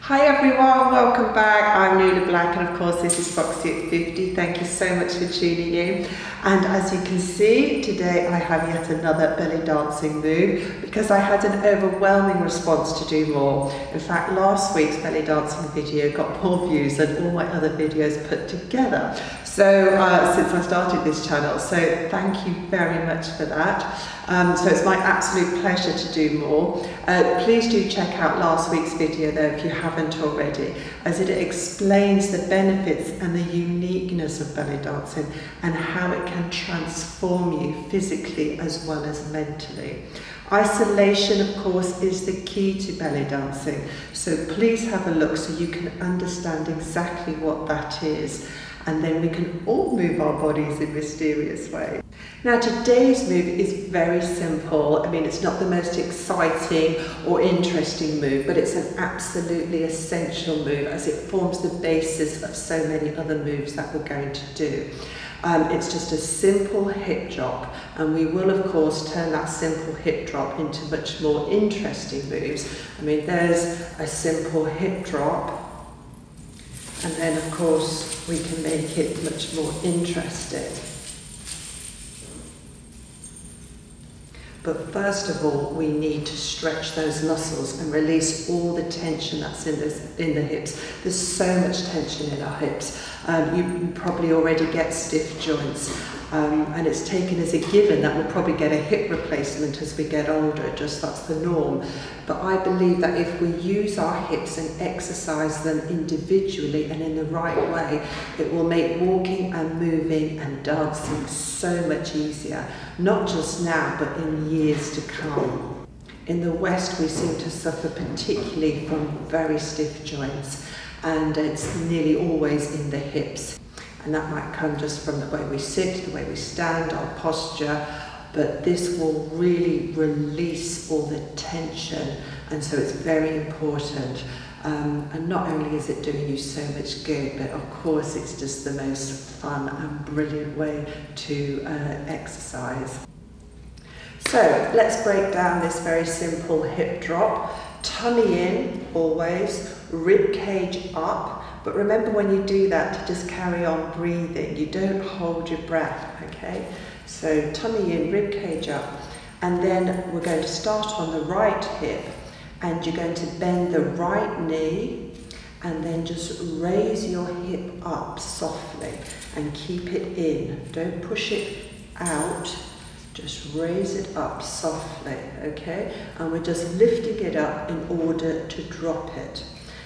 Hi everyone, welcome back. I'm Nula Black and of course this is Foxy at 50. Thank you so much for tuning in. And as you can see, today I have yet another belly dancing move because I had an overwhelming response to do more. In fact, last week's belly dancing video got more views than all my other videos put together. So since I started this channel, so thank you very much for that. So it's my absolute pleasure to do more. Please do check out last week's video though if you haven't already, as it explains the benefits and the uniqueness of belly dancing and how it can transform you physically as well as mentally. Isolation, of course, is the key to belly dancing. So please have a look so you can understand exactly what that is. And then we can all move our bodies in mysterious ways. Now today's move is very simple. I mean, it's not the most exciting or interesting move, but it's an absolutely essential move as it forms the basis of so many other moves that we're going to do. It's just a simple hip drop, and we will of course turn that simple hip drop into much more interesting moves. I mean, there's a simple hip drop, and then of course we can make it much more interesting. But first of all, we need to stretch those muscles and release all the tension that's in the hips. There's so much tension in our hips. You probably already get stiff joints, and it's taken as a given that we'll probably get a hip replacement as we get older, just that's the norm. But I believe that if we use our hips and exercise them individually and in the right way, it will make walking and moving and dancing so much easier, not just now, but in years to come. In the West, we seem to suffer particularly from very stiff joints, and it's nearly always in the hips. And that might come just from the way we sit, the way we stand, our posture, but this will really release all the tension, and so it's very important. And not only is it doing you so much good, but of course it's just the most fun and brilliant way to exercise. So let's break down this very simple hip drop. Tummy in always, rib cage up, but remember when you do that to just carry on breathing. You don't hold your breath, okay? So tummy in, rib cage up, and then we're going to start on the right hip, and you're going to bend the right knee and then just raise your hip up softly and keep it in. Don't push it out, just raise it up softly, okay? And we're just lifting it up in order to drop it.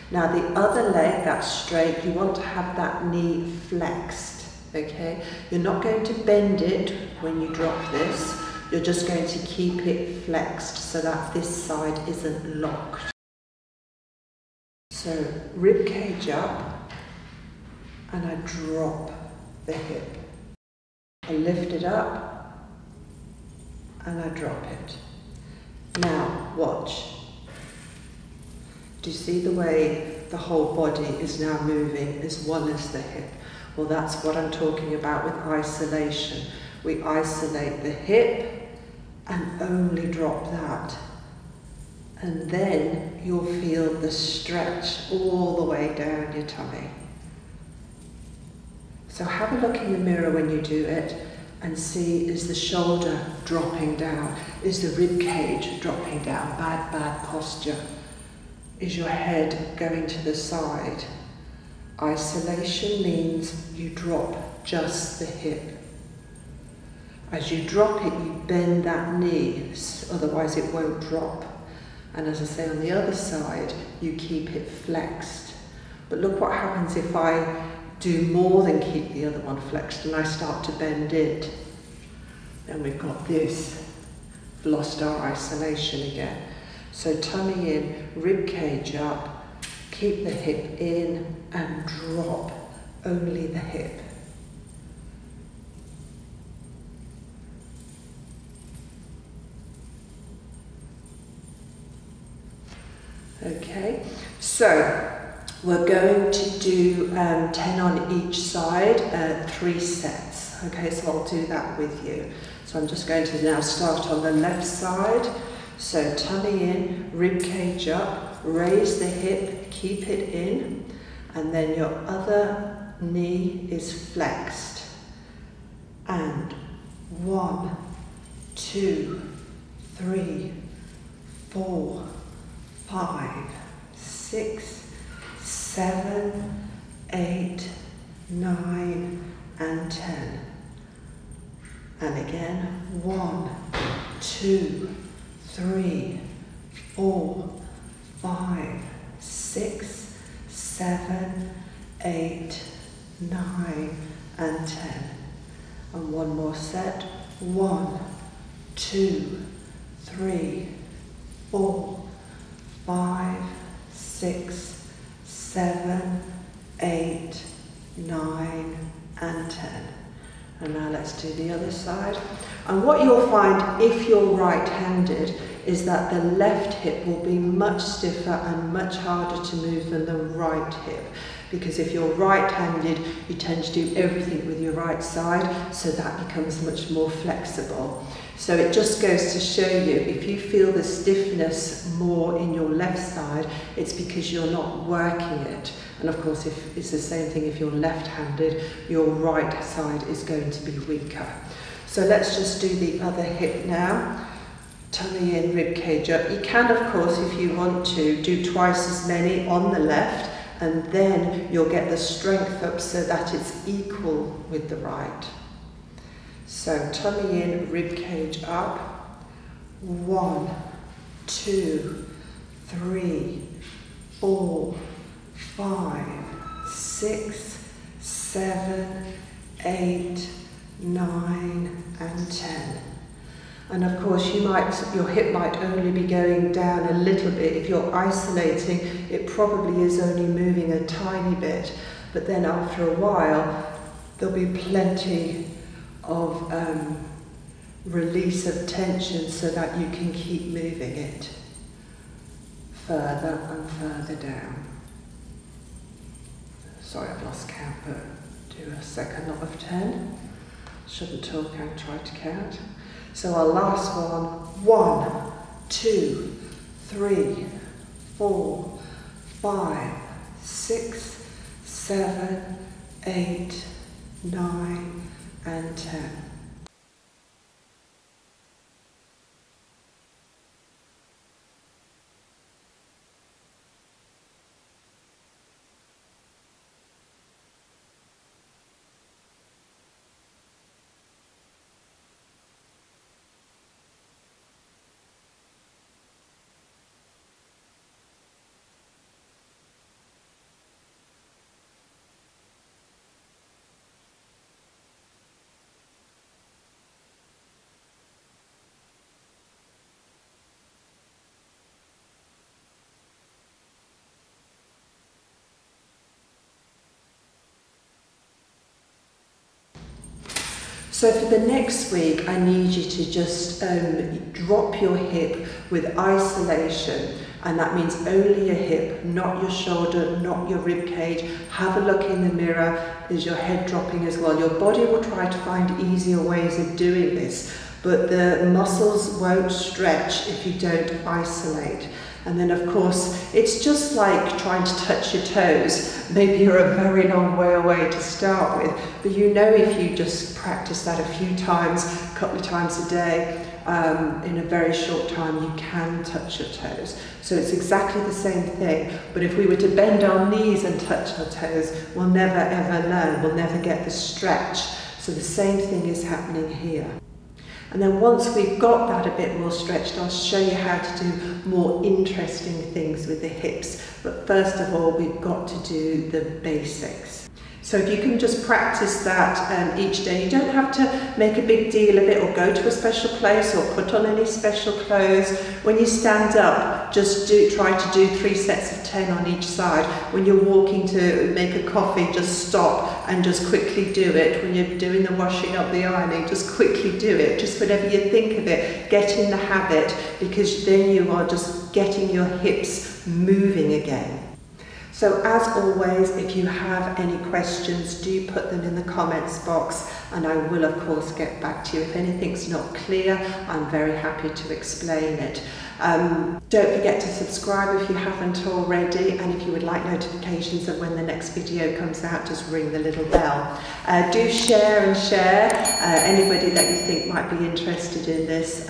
Now the other leg, that's straight, you want to have that knee flexed, okay? You're not going to bend it when you drop this. You're just going to keep it flexed so that this side isn't locked. So rib cage up, and I drop the hip. I lift it up, and I drop it. Now watch. Do you see the way the whole body is now moving as well as the hip? Well, that's what I'm talking about with isolation. We isolate the hip and only drop that. And then you'll feel the stretch all the way down your tummy. So have a look in the mirror when you do it and see, is the shoulder dropping down? Is the rib cage dropping down? Bad posture. Is your head going to the side? Isolation means you drop just the hip. As you drop it, you bend that knee, otherwise it won't drop. And as I say, on the other side, you keep it flexed. But look what happens if I do more than keep the other one flexed and I start to bend it. Then we've got this. We've lost our isolation again. So tummy in, rib cage up, keep the hip in and drop only the hip. Okay, so we're going to do 10 on each side, 3 sets. Okay, so I'll do that with you. So I'm just going to now start on the left side. So tummy in, rib cage up, raise the hip, keep it in, and then your other knee is flexed. And 1, 2, 3, 4, 5, 6, 7, 8, 9, and 10. And again, 1, 2, 3, 4, 5, 6, 7, 8, 9, and 10. And one more set. 1, 2, 3, 4, 5, 6, 7, 8, 9, and 10. And now let's do the other side. And what you'll find if you're right-handed is that the left hip will be much stiffer and much harder to move than the right hip. Because if you're right-handed, you tend to do everything with your right side, so that becomes much more flexible. So it just goes to show you, if you feel the stiffness more in your left side, it's because you're not working it. And of course, if it's the same thing if you're left-handed, your right side is going to be weaker. So let's just do the other hip now. Tummy in, rib cage up. You can, of course, if you want to, do twice as many on the left, and then you'll get the strength up so that it's equal with the right. So tummy in, rib cage up. 1, 2, 3, 4, 5, 6, 7, 8, 9, and 10. And of course your hip might only be going down a little bit. If you're isolating, it probably is only moving a tiny bit. But then after a while, there'll be plenty of release of tension so that you can keep moving it further and further down. Sorry, I've lost count, but do a second lot of 10. Shouldn't talk and try to count. So our last one, 1, 2, 3, 4, 5, 6, 7, 8, 9, and 10. So for the next week, I need you to just drop your hip with isolation, and that means only your hip, not your shoulder, not your rib cage. Have a look in the mirror. Is your head dropping as well? Your body will try to find easier ways of doing this, but the muscles won't stretch if you don't isolate. And then of course, it's just like trying to touch your toes. Maybe you're a very long way away to start with, but you know if you just practice that a few times, a couple of times a day, in a very short time, you can touch your toes. So it's exactly the same thing, but if we were to bend our knees and touch our toes, we'll never ever learn, we'll never get the stretch. So the same thing is happening here. And then once we've got that a bit more stretched, I'll show you how to do more interesting things with the hips. But first of all, we've got to do the basics. So if you can just practice that each day, you don't have to make a big deal of it or go to a special place or put on any special clothes. When you stand up, just try to do 3 sets of 10 on each side. When you're walking to make a coffee, just stop and just quickly do it. When you're doing the washing up, the ironing, just quickly do it. Just whenever you think of it, get in the habit, because then you are just getting your hips moving again. So as always, if you have any questions, do put them in the comments box, and I will of course get back to you. If anything's not clear, I'm very happy to explain it. Don't forget to subscribe if you haven't already, and if you would like notifications of when the next video comes out, just ring the little bell. Do share and share. Anybody that you think might be interested in this,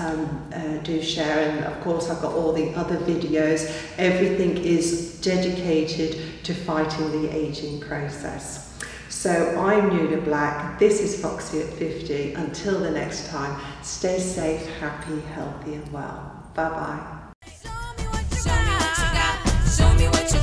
do share. And of course I've got all the other videos. Everything is dedicated to fighting the aging process. So I'm Nuala Black, this is Foxy at 50. Until the next time, stay safe, happy, healthy and well. Bye bye. Show me what you got. Show me what you got. Show me what you